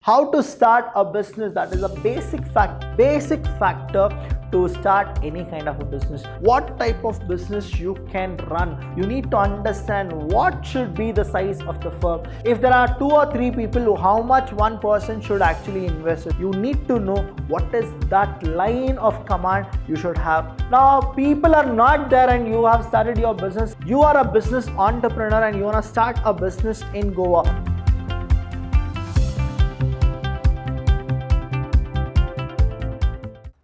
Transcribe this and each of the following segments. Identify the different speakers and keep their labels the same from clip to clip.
Speaker 1: how to start a business. That is a basic factor to start any kind of a business. What type of business you can run. You need to understand what should be the size of the firm. If there are 2 or 3 people, how much one person should actually invest. You need to know what is that line of command you should have. Now people are not there and you have started your business. You are a business entrepreneur and you want to start a business in Goa.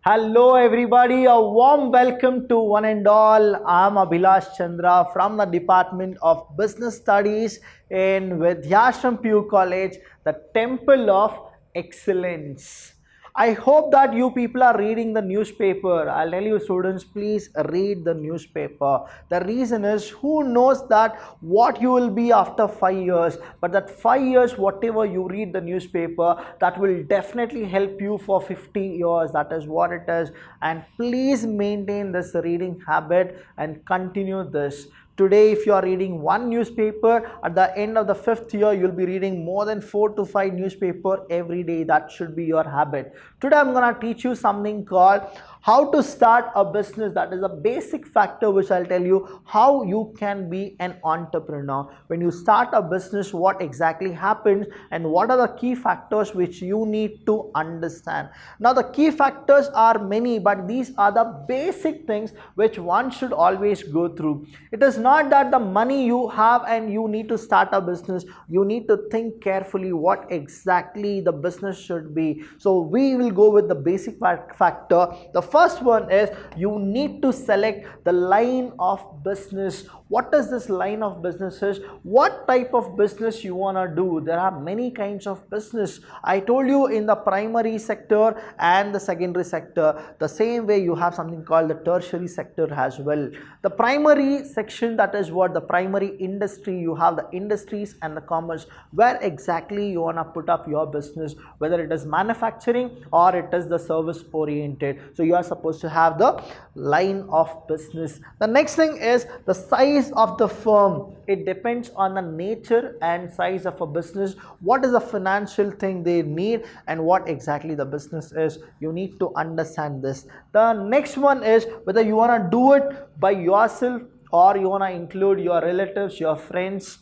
Speaker 1: Hello everybody, a warm welcome to one and all. I am Abhilash Chandra from the Department of Business Studies in Vidhyaashram PU College, the Temple of Excellence. I hope that you people are reading the newspaper. I'll tell you students, please read the newspaper. The reason is, who knows that what you will be after 5 years, but that 5 years whatever you read the newspaper, that will definitely help you for 50 years. That is what it is. And please maintain this reading habit and continue this. Today, if you are reading one newspaper, at the end of the 5th year, you'll be reading more than 4 to 5 newspapers every day. That should be your habit. Today, I'm going to teach you something called how to start a business. That is a basic factor which I'll tell you how you can be an entrepreneur. When you start a business, what exactly happens and what are the key factors which you need to understand. Now, the key factors are many, but these are the basic things which one should always go through. It is not that the money you have and you need to start a business. You need to think carefully what exactly the business should be. So we will go with the basic factor. The first one is you need to select the line of business. What is this line of businesses? What type of business you want to do? There are many kinds of business. I told you in the primary sector and the secondary sector. The same way you have something called the tertiary sector as well. The primary section, that is what the primary industry, you have the industries and the commerce, where exactly you want to put up your business, whether it is manufacturing or it is the service oriented. So you are supposed to have the line of business. The next thing is the size of the firm. It depends on the nature and size of a business. What is the financial thing they need and what exactly the business is. You need to understand this. The next one is whether you want to do it by yourself or you want to include your relatives, your friends,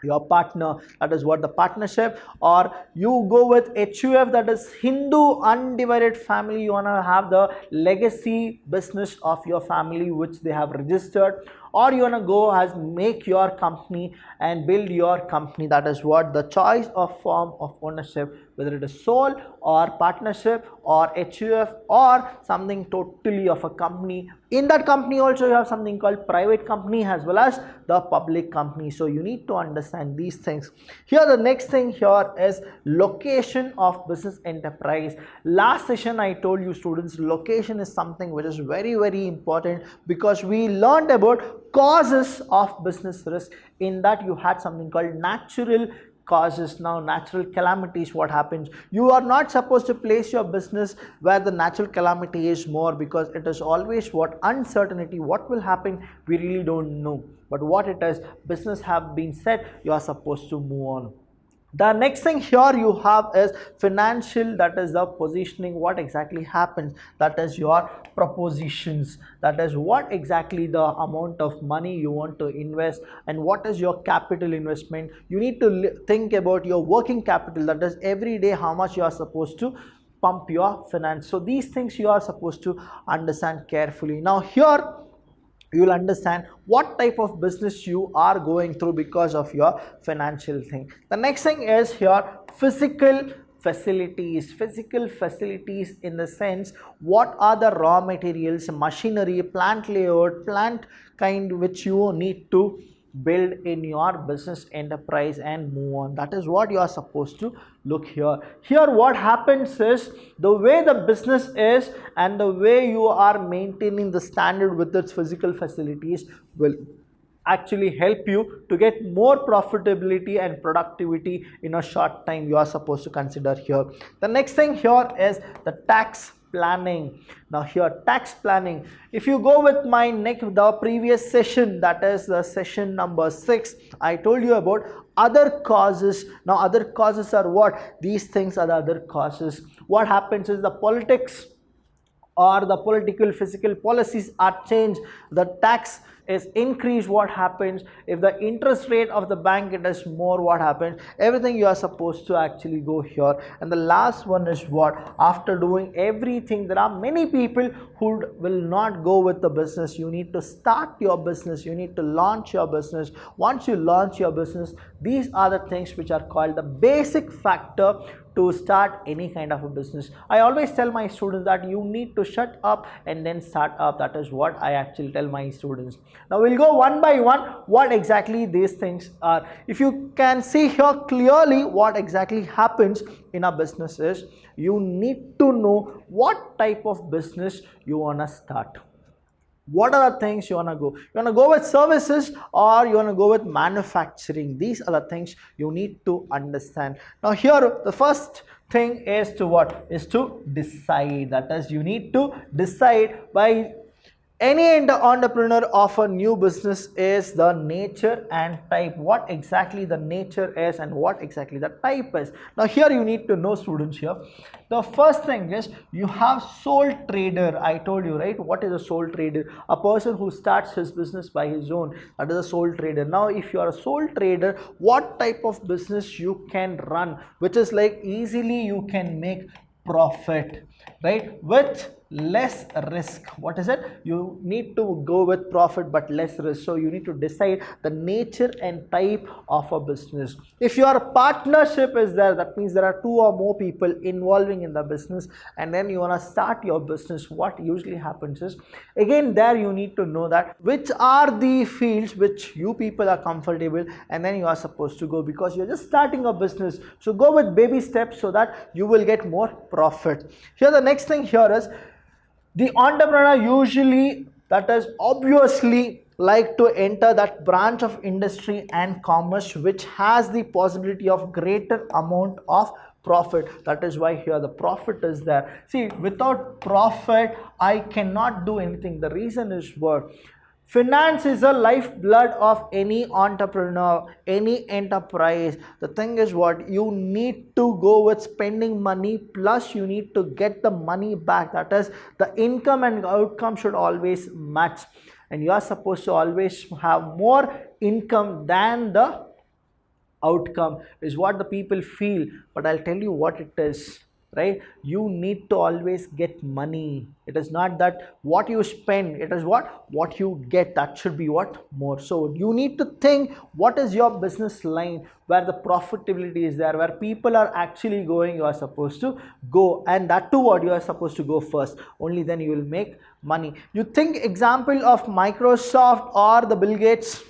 Speaker 1: your partner. That is what the partnership, or you go with HUF, that is Hindu Undivided Family. You want to have the legacy business of your family which they have registered, or you want to go as make your company and build your company. That is what the choice of form of ownership, whether it is sole or partnership or HUF or something totally of a company. In that company also you have something called private company as well as the public company. So you need to understand these things. Here the next thing here is location of business enterprise. Last session I told you students, location is something which is very important because we learned about causes of business risk. In that you had something called natural causes. Now natural calamities, what happens? You are not supposed to place your business where the natural calamity is more, because it is always what uncertainty. What will happen? We really don't know. But what it is, business have been set, you are supposed to move on. The next thing here you have is financial, that is the positioning. What exactly happens? That is your propositions. That is what exactly the amount of money you want to invest and what is your capital investment. You need to think about your working capital, that is every day how much you are supposed to pump your finance. So these things you are supposed to understand carefully. Now here you will understand what type of business you are going through because of your financial thing. The next thing is here physical facilities. Physical facilities in the sense, what are the raw materials, machinery, plant layout, plant kind which you need to build in your business enterprise and move on. That is what you are supposed to look here. Here what happens is, the way the business is and the way you are maintaining the standard with its physical facilities will actually help you to get more profitability and productivity in a short time. You are supposed to consider here. The next thing here is the tax planning. Now here, tax planning. If you go with the previous session, that is the session number 6, I told you about other causes. Now other causes are what? These things are the other causes. What happens is the politics or the political fiscal policies are changed, the tax is increased. What happens? If the interest rate of the bank it is more, what happens? Everything you are supposed to actually go here. And the last one is what? After doing everything, there are many people who will not go with the business. You need to start your business, you need to launch your business. Once you launch your business, these are the things which are called the basic factor to start any kind of a business. I always tell my students that you need to shut up and then start up. That is what I actually tell my students. Now we'll go one by one what exactly these things are. If you can see here clearly what exactly happens in a business is, you need to know what type of business you want to start. What are the things you want to go? You want to go with services or you want to go with manufacturing? These are the things you need to understand. Now here the first thing is to what? Is to decide. That is, you need to decide. By any entrepreneur of a new business is the nature and type. What exactly the nature is and what exactly the type is. Now here you need to know, students, here the first thing is you have sole trader. I told you, right? What is a sole trader? A person who starts his business by his own. That is a sole trader. Now if you are a sole trader, what type of business you can run, which is like easily you can make profit, right, with less risk. What is it? You need to go with profit but less risk. So you need to decide the nature and type of a business. If your partnership is there, that means there are 2 or more people involving in the business, and then you want to start your business, what usually happens is, again there you need to know that which are the fields which you people are comfortable, and then you are supposed to go, because you're just starting a business. So go with baby steps so that you will get more profit. Here the next thing here is, the entrepreneur usually, that is obviously, like to enter that branch of industry and commerce which has the possibility of greater amount of profit. That is why here the profit is there. See, without profit I cannot do anything. The reason is what? Finance is a lifeblood of any entrepreneur, any enterprise. The thing is what? You need to go with spending money plus you need to get the money back. That is, the income and outcome should always match, and you are supposed to always have more income than the outcome, is what the people feel. But I'll tell you what it is, right? You need to always get money. It is not that what you spend, it is what you get. That should be what? More. So you need to think what is your business line where the profitability is there, where people are actually going. You are supposed to go, and that too what? You are supposed to go first. Only then you will make money. You think example of Microsoft or the Bill Gates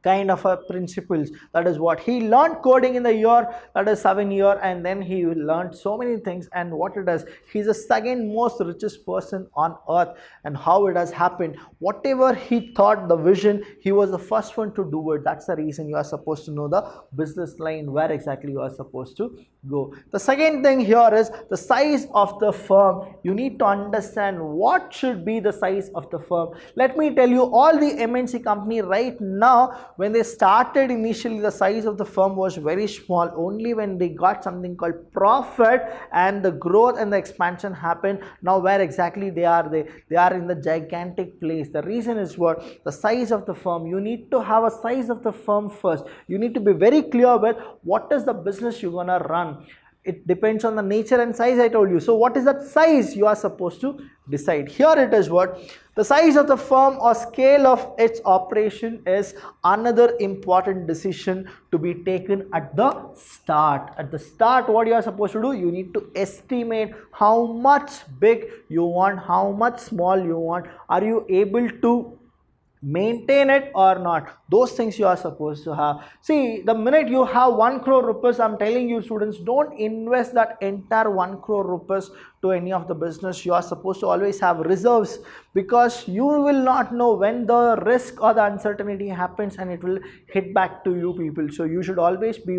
Speaker 1: kind of a principles. That is what he learned coding in the year, that is 7 years, and then he learned so many things. And what it does, he's the second most richest person on earth. And how it has happened, whatever he thought, the vision, he was the first one to do it. That's the reason you are supposed to know the business line, where exactly you are supposed to go. The second thing here is the size of the firm. You need to understand what should be the size of the firm. Let me tell you, all the MNC company right now, when they started initially, the size of the firm was very small. Only when they got something called profit and the growth and the expansion happened, now where exactly they are in the gigantic place. The reason is what? The size of the firm. You need to have a size of the firm first. You need to be very clear with what is the business you're gonna run. It depends on the nature and size, I told you. So what is that size you are supposed to decide? Here it is what? The size of the firm or scale of its operation is another important decision to be taken at the start. At the start, what you are supposed to do? You need to estimate how much big you want, how much small you want. Are you able to maintain it or not. Those things you are supposed to have. See, the minute you have 1 crore rupees, I'm telling you students, don't invest that entire 1 crore rupees to any of the business. You are supposed to always have reserves, because you will not know when the risk or the uncertainty happens and it will hit back to you people. So you should always be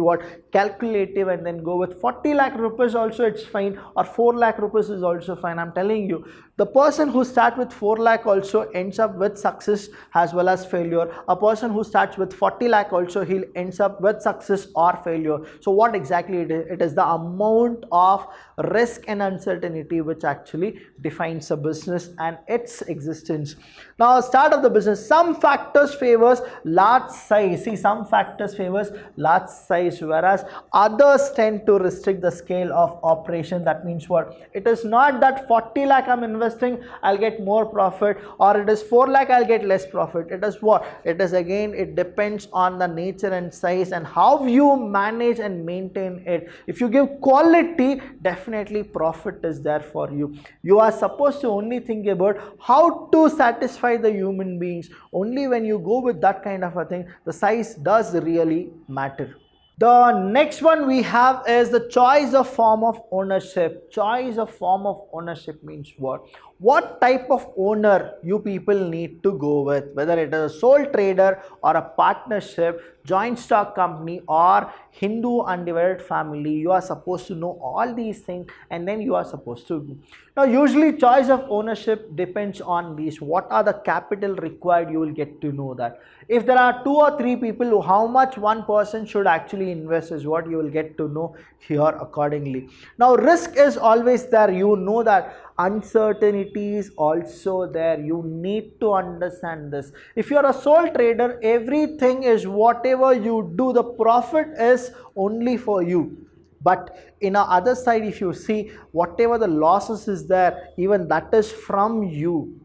Speaker 1: calculative, and then go with 40 lakh rupees also, it's fine, or 4 lakh rupees is also fine. I'm telling you, the person who starts with 4 lakh also ends up with success as well as failure. A person who starts with 40 lakh also, he'll ends up with success or failure. So what exactly it is? It is the amount of risk and uncertainty which actually defines a business and its existence. Now, start of the business, some factors favors large size. See, some factors favors large size, whereas others tend to restrict the scale of operation. That means what? It is not that 40 lakh I'm investing, I'll get more profit, or it is 4 lakh I'll get less profit. It is what? It is again, it depends on the nature and size and how you manage and maintain it. If you give quality, definitely profit is there for you. You are supposed to only think about how to satisfy the human beings. Only when you go with that kind of a thing, the size does really matter. The next one we have is the choice of form of ownership. Choice of form of ownership means what? What type of owner you people need to go with, whether it is a sole trader or a partnership, joint stock company, or Hindu undivided family. You are supposed to know all these things, and then you are supposed to go. Now, usually choice of ownership depends on these. What are the capital required? You will get to know that. If there are 2 or 3 people, how much one person should actually invest is what you will get to know here accordingly. Now, risk is always there. You know that uncertainty is also there. You need to understand this. If you are a sole trader, everything is whatever you do, the profit is only for you. But in the other side, if you see, whatever the losses is there, even that is from you.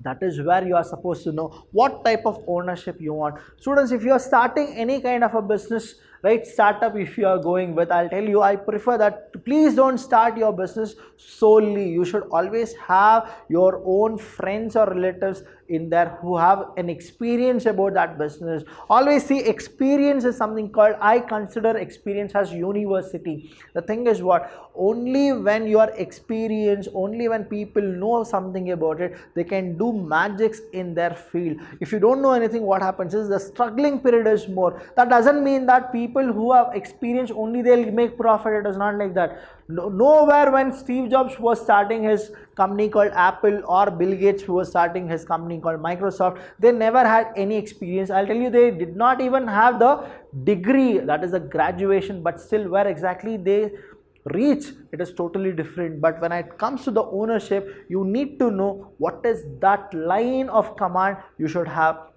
Speaker 1: That is where you are supposed to know what type of ownership you want. Students, if you are starting any kind of a business, right, startup, if you are going with, I'll tell you, I prefer that please don't start your business solely. You should always have your own friends or relatives in there who have an experience about that business. Always see, experience is something called, I consider experience as university. The thing is what? Only when you are experienced, only when people know something about it, they can do magics in their field. If you don't know anything, what happens is the struggling period is more. That doesn't mean that people who have experience only they'll make profit. It is not like that. Nowhere when Steve Jobs was starting his company called Apple, or Bill Gates who was starting his company called Microsoft, they never had any experience. I'll tell you, they did not even have the degree, that is a graduation, but still where exactly they reach, it is totally different. But when it comes to the ownership, you need to know what is that line of command you should have,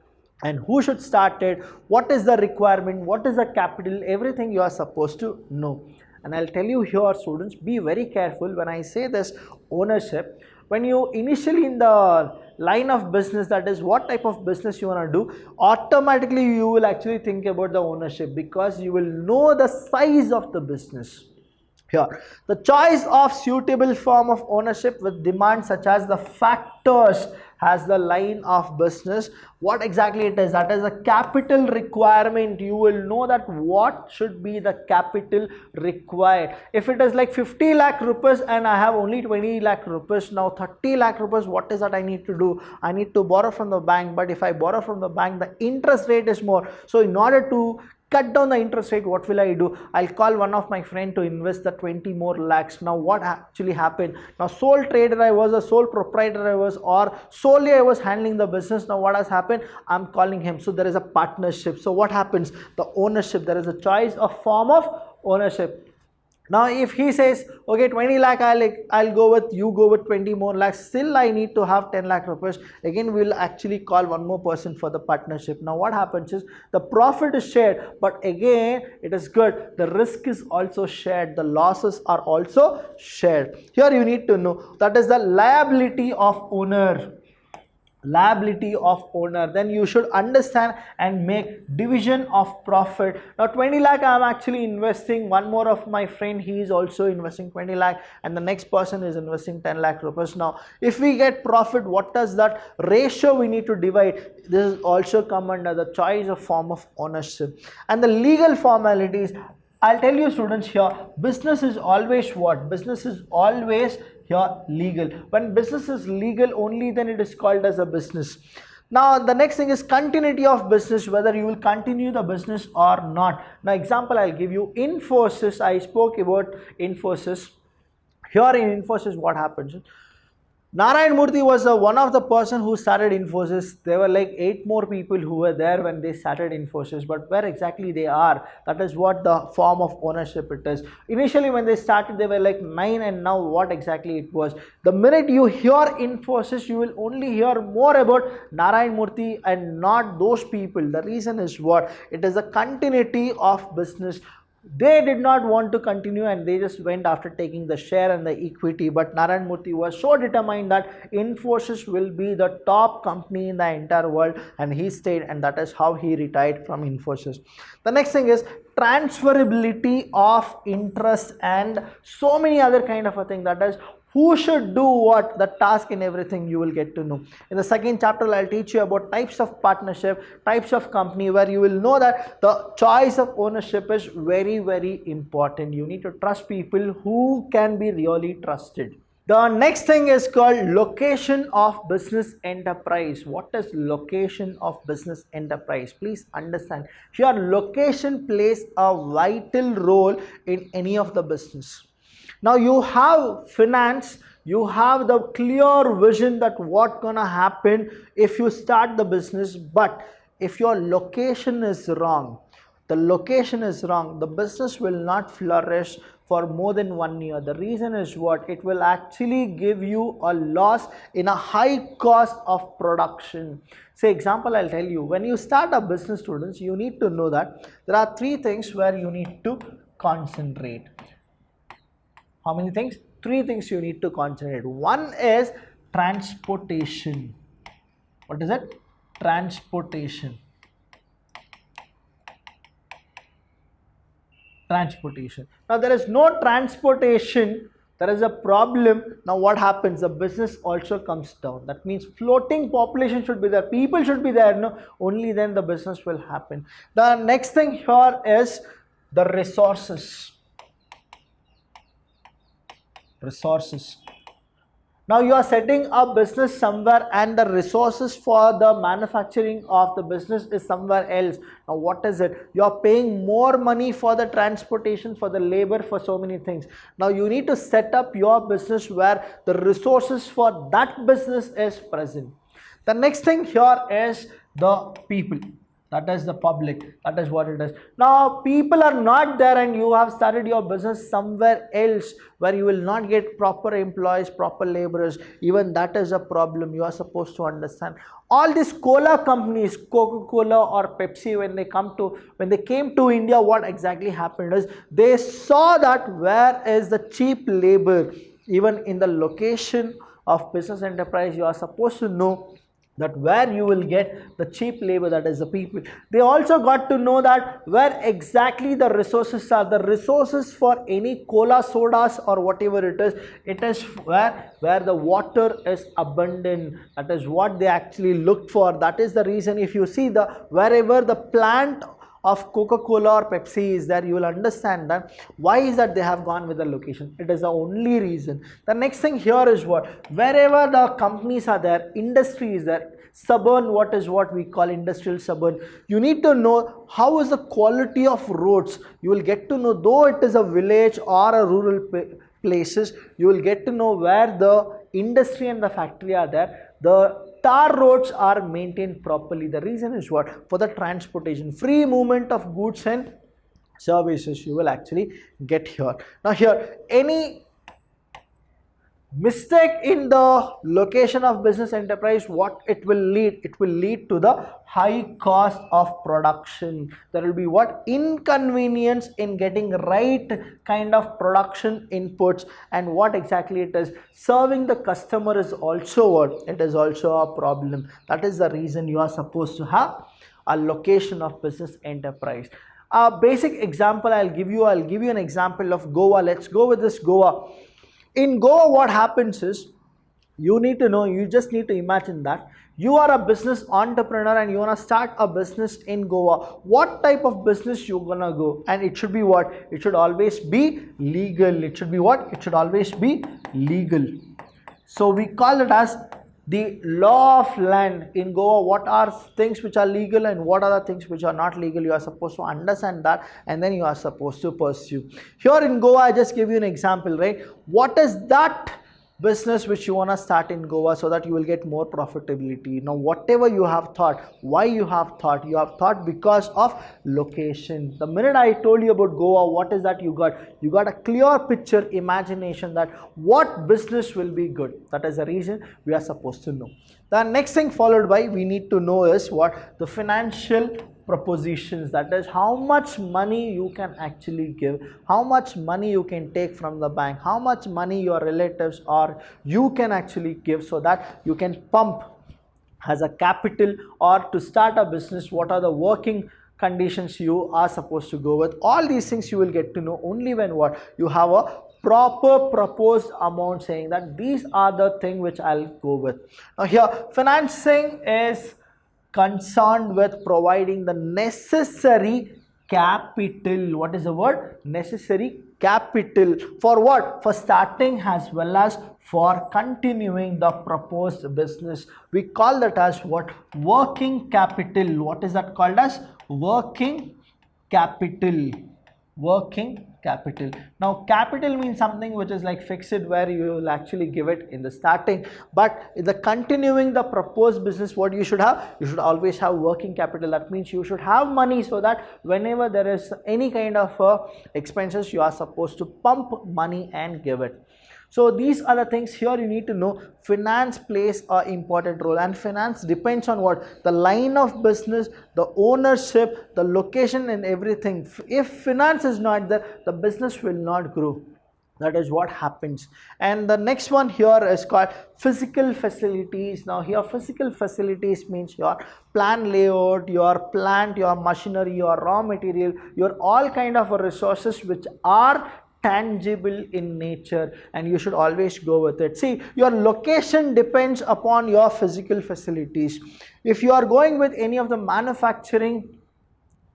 Speaker 1: and who should start it, what is the requirement, what is the capital, everything you are supposed to know. And I'll tell you here, students, be very careful when I say this ownership. When you initially in the line of business, that is what type of business you want to do, automatically you will actually think about the ownership, because you will know the size of the business. Here, the choice of suitable form of ownership with demands such as the factors has the line of business. What exactly it is? That is a capital requirement. You will know that what should be the capital required. If it is like 50 lakh rupees and I have only 20 lakh rupees, now 30 lakh rupees, what is that I need to do? I need to borrow from the bank, but if I borrow from the bank, the interest rate is more. So in order to cut down the interest rate, what will I do? I'll call one of my friend to invest the 20 more lakhs. Now what actually happened? Now sole trader I was, a sole proprietor I was, or solely I was handling the business. Now what has happened? I'm calling him. So there is a partnership. So what happens? The ownership, there is a choice of form of ownership. Now if he says, okay, 20 lakh I'll go with, you go with 20 more lakhs, still I need to have 10 lakh rupees, again we will actually call one more person for the partnership. Now what happens is the profit is shared, but again it is good, the risk is also shared, the losses are also shared. Here you need to know that is the liability of owner. liability of owner, then you should understand and make division of profit. Now 20 lakh I am actually investing, one more of my friend, he is also investing 20 lakh, and the next person is investing 10 lakh rupees. Now if we get profit, what does that ratio we need to divide? This is also come under the choice of form of ownership. And the legal formalities, I'll tell you students here, business is always what? Business is always here legal. When business is legal, only then it is called as a business. Now the next thing is continuity of business, whether you will continue the business or not. Now example I'll give you, Infosys, I spoke about Infosys. Here in Infosys what happens? Narayan Murthy was one of the person who started Infosys. There were like 8 more people who were there when they started Infosys, but where exactly they are, that is what the form of ownership it is. Initially when they started, they were like 9, and now what exactly it was. The minute you hear Infosys, you will only hear more about Narayan Murthy and not those people. The reason is what? It is a continuity of business. They did not want to continue and they just went after taking the share and the equity, but Narayan Murthy was so determined that Infosys will be the top company in the entire world, and he stayed, and that is how he retired from Infosys. The next thing is transferability of interest and so many other kind of a thing, that is who should do what, the task and everything you will get to know. In the second chapter, I'll teach you about types of partnership, types of company, where you will know that the choice of ownership is very, very important. You need to trust people who can be really trusted. The next thing is called location of business enterprise. What is location of business enterprise? Please understand, here location plays a vital role in any of the business. Now you have finance, you have the clear vision that what gonna happen if you start the business, but if your location is wrong, the business will not flourish for more than 1 year. The reason is what? It will actually give you a loss in a high cost of production. Say example, I'll tell you, when you start a business, students, you need to know that there are 3 things where you need to concentrate. How many things? 3 things you need to concentrate. One is transportation. What is it? Transportation. Now there is no transportation, there is a problem. Now what happens? The business also comes down. That means floating population should be there, people should be there, no? Only then the business will happen. The next thing here is the resources. Now you are setting up business somewhere and the resources for the manufacturing of the business is somewhere else. Now what is it? You are paying more money for the transportation, for the labor, for so many things. Now you need to set up your business where the resources for that business is present. The next thing here is the people. That is the public. That is what it is. Now people are not there and you have started your business somewhere else where you will not get proper employees, proper laborers. Even that is a problem. You are supposed to understand. All these cola companies, Coca-Cola or Pepsi, when they came to India, what exactly happened is they saw that where is the cheap labor. Even in the location of business enterprise, you are supposed to know that where you will get the cheap labor, that is the people. They also got to know that where exactly the resources are. The resources for any cola, sodas or whatever it is where the water is abundant. That is what they actually looked for. That is the reason, if you see wherever the plant of Coca-Cola or Pepsi is there, you will understand that why is that they have gone with the location. It is the only reason. The next thing here is what? Wherever the companies are there, industry is there, suburban, what we call industrial suburban. You need to know how is the quality of roads. You will get to know, though it is a village or a rural places, you will get to know where the industry and the factory are there. The tar roads are maintained properly. The reason is what? For the transportation, free movement of goods and services you will actually get here. Now here, any mistake in the location of business enterprise, what it will lead, it will lead to the high cost of production. There will be what, inconvenience in getting right kind of production inputs, and what exactly it is, serving the customer is also what, it is also a problem. That is the reason you are supposed to have a location of business enterprise. A basic example I'll give you an example of Goa. Let's go with this Goa. In Goa, what happens is, you need to know, you just need to imagine that you are a business entrepreneur and you want to start a business in Goa. What type of business you gonna go? And it should be what? It should always be legal. It should be what? It should always be legal. So we call it as the law of land in Goa. What are things which are legal and what are the things which are not legal? You are supposed to understand that, and then you are supposed to pursue. Here in Goa, I just give you an example, right? What is that business which you want to start in Goa so that you will get more profitability? Now, whatever you have thought, why you have thought because of location. The minute I told you about Goa, what is that you got? You got a clear picture, imagination that what business will be good. That is the reason we are supposed to know. The next thing followed by we need to know is what? The financial propositions, that is how much money you can actually give, how much money you can take from the bank, how much money your relatives or you can actually give, so that you can pump as a capital or to start a business. What are the working conditions you are supposed to go with? All these things you will get to know only when what, you have a proper proposed amount saying that these are the thing which I'll go with. Now here financing is concerned with providing the necessary capital. What is the word? Necessary capital. For what? For starting as well as for continuing the proposed business. We call that as what? Working capital. What is that called as? Working capital. Working capital. Now capital means something which is like fixed, where you will actually give it in the starting, but in the continuing the proposed business, what you should have? You should always have working capital. That means you should have money so that whenever there is any kind of expenses, you are supposed to pump money and give it. So these are the things here you need to know. Finance plays an important role, and finance depends on what? The line of business, the ownership, the location and everything. If finance is not there, the business will not grow. That is what happens. And the next one here is called physical facilities. Now here physical facilities means your plan layout, your plant, your machinery, your raw material, your all kind of resources which are tangible in nature, and you should always go with it. See, your location depends upon your physical facilities. If you are going with any of the manufacturing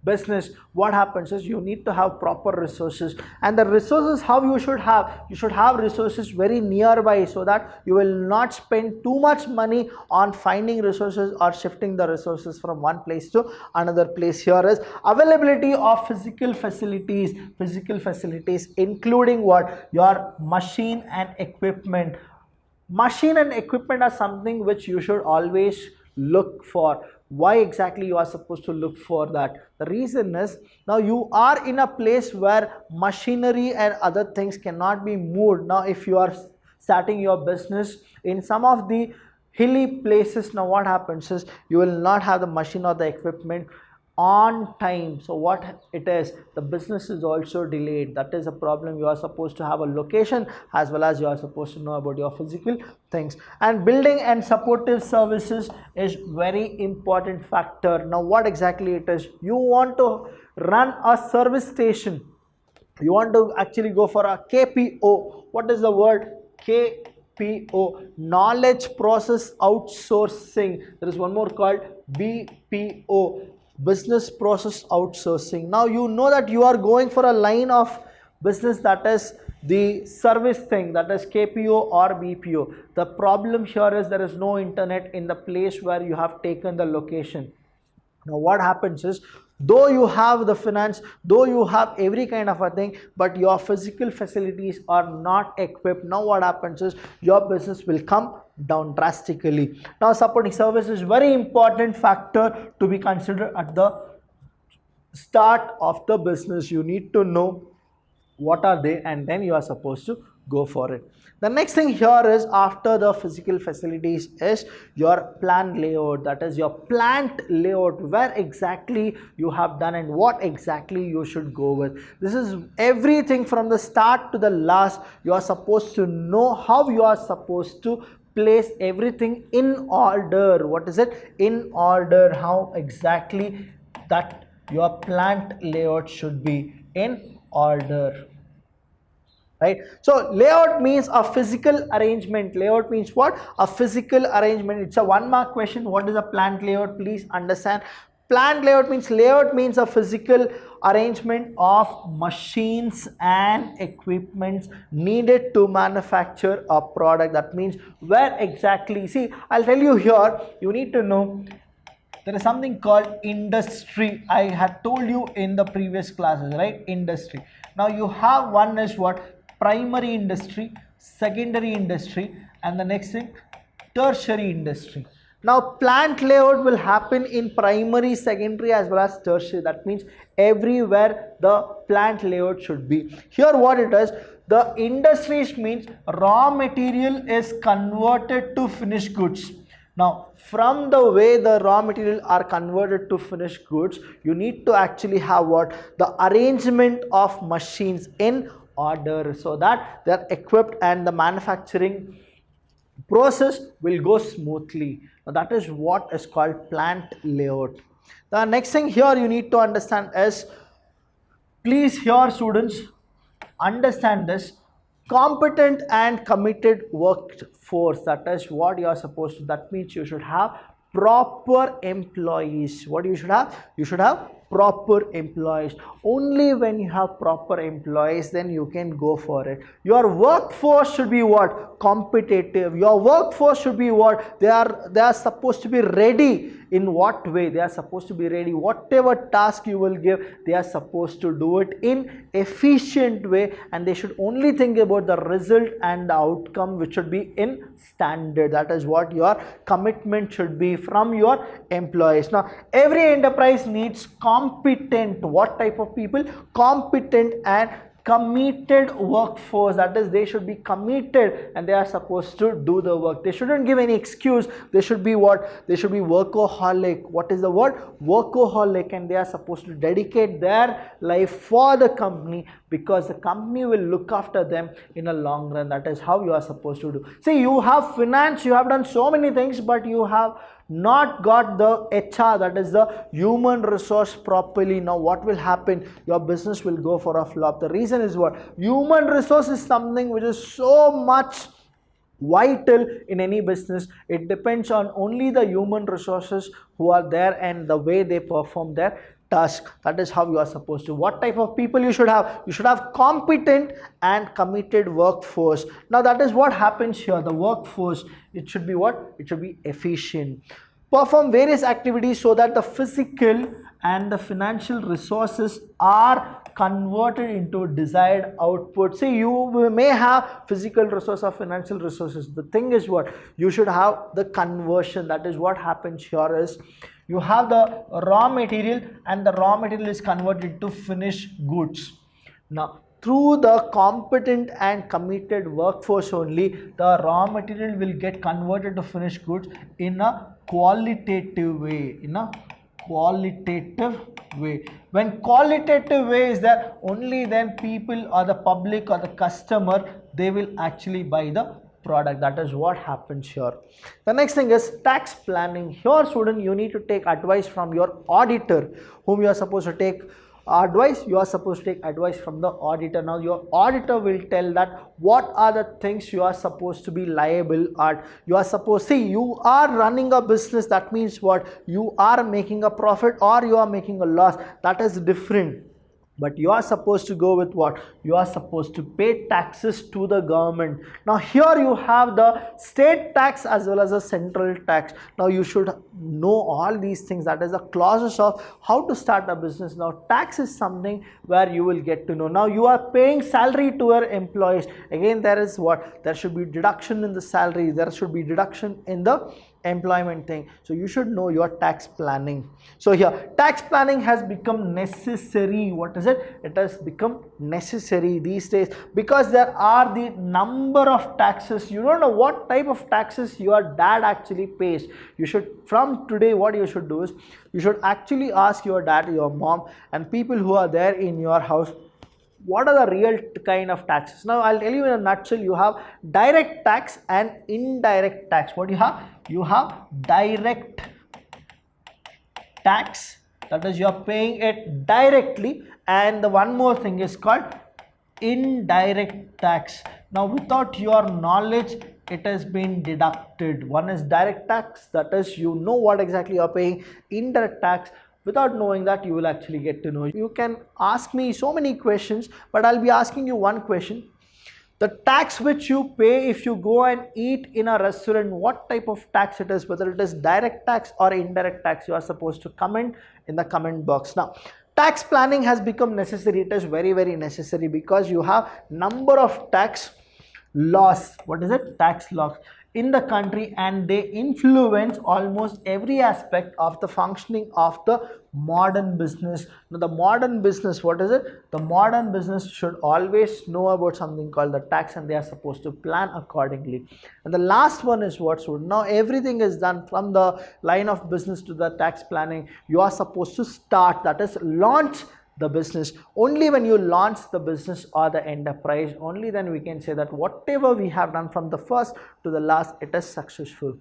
Speaker 1: business, what happens is you need to have proper resources, and the resources how you should have resources very nearby, so that you will not spend too much money on finding resources or shifting the resources from one place to another place. Here is availability of physical facilities including what? Your machine and equipment. Machine and equipment are something which you should always look for. Why exactly you are supposed to look for that? The reason is, now you are in a place where machinery and other things cannot be moved. Now if you are starting your business in some of the hilly places, now what happens is you will not have the machine or the equipment on time. So what it is, the business is also delayed. That is a problem. You are supposed to have a location as well as you are supposed to know about your physical things. And building and supportive services is very important factor. Now what exactly it is? You want to run a service station, you want to actually go for a KPO. What is the word? KPO, knowledge process outsourcing. There is one more called BPO, business process outsourcing. Now you know that you are going for a line of business, that is the service thing, that is KPO or BPO. The problem here is there is no internet in the place where you have taken the location. Now what happens is, though you have the finance, though you have every kind of a thing, but your physical facilities are not equipped, now what happens is your business will come down drastically. Now supporting service is very important factor to be considered at the start of the business. You need to know what are they, and then you are supposed to go for it. The next thing here is, after the physical facilities, is your plant layout. That is your plant layout, where exactly you have done and what exactly you should go with. This is everything from the start to the last. You are supposed to know how you are supposed to place everything in order. What is it? In order. How exactly that your plant layout should be in order. Right? So layout means a physical arrangement. Layout means what? A physical arrangement. It's a 1 mark question. What is a plant layout? Please understand. Plant layout means a physical arrangement of machines and equipments needed to manufacture a product. That means where exactly, see, I'll tell you here, you need to know there is something called industry. I had told you in the previous classes, right? Industry. Now you have one is what? Primary industry, secondary industry, and the next thing, tertiary industry. Now plant layout will happen in primary, secondary as well as tertiary. That means everywhere the plant layout should be. Here what it is, the industries means raw material is converted to finished goods. Now from the way the raw material are converted to finished goods, you need to actually have what? The arrangement of machines in order, so that they are equipped and the manufacturing process will go smoothly. Now that is what is called plant layout. The next thing here you need to understand is, please here students understand this, competent and committed workforce. That is what you are supposed to. That means you should have proper employees. What you should have? You should have proper employees. Only when you have proper employees, then you can go for it. Your workforce should be what? Competitive. Your workforce should be what? They are supposed to be ready. In what way? They are supposed to be ready. Whatever task you will give, they are supposed to do it in efficient way, and they should only think about the result and the outcome, which should be in standard. That is what your commitment should be from your employees. Now every enterprise needs competent, what type of people? Competent and committed workforce. That is, they should be committed and they are supposed to do the work. They shouldn't give any excuse. They should be what? They should be workaholic. What is the word? Workaholic. And they are supposed to dedicate their life for the company, because the company will look after them in a long run. That is how you are supposed to do. See, you have finance, you have done so many things, but you have not got the HR, that is the human resource, properly. Now what will happen? Your business will go for a flop. The reason is what? Human resource is something which is so much vital in any business. It depends on only the human resources who are there and the way they perform their task. That is how you are supposed to. What type of people you should have? You should have competent and committed workforce. Now that is what happens here. The workforce, it should be what? It should be efficient. Perform various activities so that the physical and the financial resources are converted into desired output. See, you may have physical resource or financial resources. The thing is what? You should have the conversion. That is what happens here is, you have the raw material and the raw material is converted to finished goods. Now through the competent and committed workforce only, the raw material will get converted to finished goods in a qualitative way. In a qualitative way. When qualitative way is there, only then people or the public or the customer, they will actually buy the product. That is what happens here. The next thing is tax planning. Here student, you need to take advice from your auditor, whom you are supposed to take advice. You are supposed to take advice from the auditor. Now your auditor will tell that what are the things you are supposed to be liable at. You are supposed, see, you are running a business. That means what? You are making a profit or you are making a loss. That is different. But you are supposed to go with what? You are supposed to pay taxes to the government. Now here you have the state tax as well as the central tax. Now you should know all these things. That is the clauses of how to start a business. Now tax is something where you will get to know. Now you are paying salary to your employees. Again, there is what? There should be deduction in the salary. There should be deduction in the employment thing. So you should know your tax planning. So here, tax planning has become necessary. What is it? It has become necessary these days because there are the number of taxes. You don't know what type of taxes your dad actually pays. You should, from today, what you should do is you should actually ask your dad, your mom, and people who are there in your house, what are the real kind of taxes. Now I'll tell you in a nutshell. You have direct tax and indirect tax. What you have? You have direct tax, that is you are paying it directly, and the one more thing is called indirect tax. Now without your knowledge, it has been deducted. One is direct tax, that is you know what exactly you are paying. Indirect tax, without knowing that, you will actually get to know. You can ask me so many questions, but I'll be asking you one question. The tax which you pay if you go and eat in a restaurant, what type of tax it is, whether it is direct tax or indirect tax, you are supposed to comment in the comment box. Now, tax planning has become necessary. It is very, very necessary because you have number of tax laws. What is it? Tax laws in the country, and they influence almost every aspect of the functioning of the modern business. Now the modern business, what is it? The modern business should always know about something called the tax, and they are supposed to plan accordingly. And the last one is what? So now everything is done from the line of business to the tax planning. You are supposed to start, that is launch the business. Only when you launch the business or the enterprise, only then we can say that whatever we have done from the first to the last, it is successful.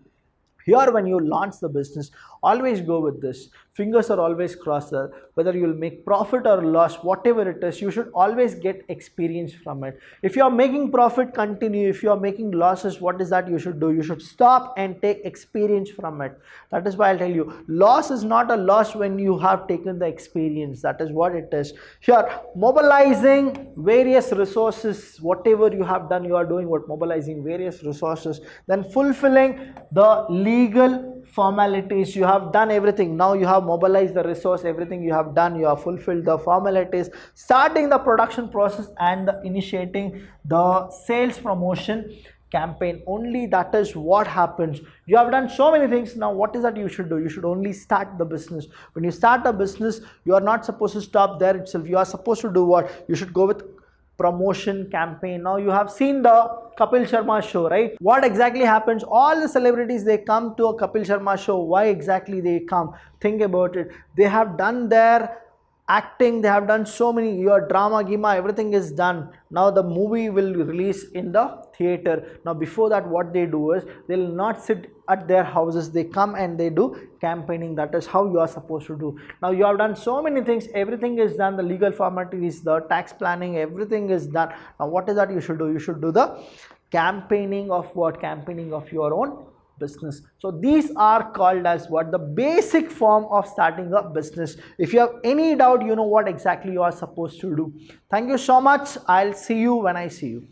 Speaker 1: Here when you launch the business, always go with this. Fingers are always crossed. Whether you will make profit or loss, whatever it is, you should always get experience from it. If you are making profit, continue. If you are making losses, what is that you should do? You should stop and take experience from it. That is why I'll tell you, loss is not a loss when you have taken the experience. That is what it is. Here, mobilizing various resources, whatever you have done, you are doing what? Mobilizing various resources. Then fulfilling the legal formalities. You have done everything. Now you have mobilized the resource, everything you have done, you have fulfilled the formalities. Starting the production process and initiating the sales promotion campaign. Only that is what happens. You have done so many things. Now what is that you should do? You should only start the business. When you start a business, you are not supposed to stop there itself. You are supposed to do what? You should go with promotion campaign. Now you have seen the Kapil Sharma show, right? What exactly happens? All the celebrities, they come to a Kapil Sharma show. Why exactly they come? Think about it. They have done their acting, they have done so many, your drama, gima, everything is done. Now the movie will release in the theater. Now before that, what they do is, they will not sit at their houses, they come and they do campaigning. That is how you are supposed to do. Now you have done so many things, everything is done, the legal formalities, the tax planning, everything is done. Now what is that you should do? You should do the campaigning of what? Campaigning of your own business. So these are called as what? The basic form of starting a business. If you have any doubt, you know what exactly you are supposed to do. Thank you so much. I'll see you when I see you.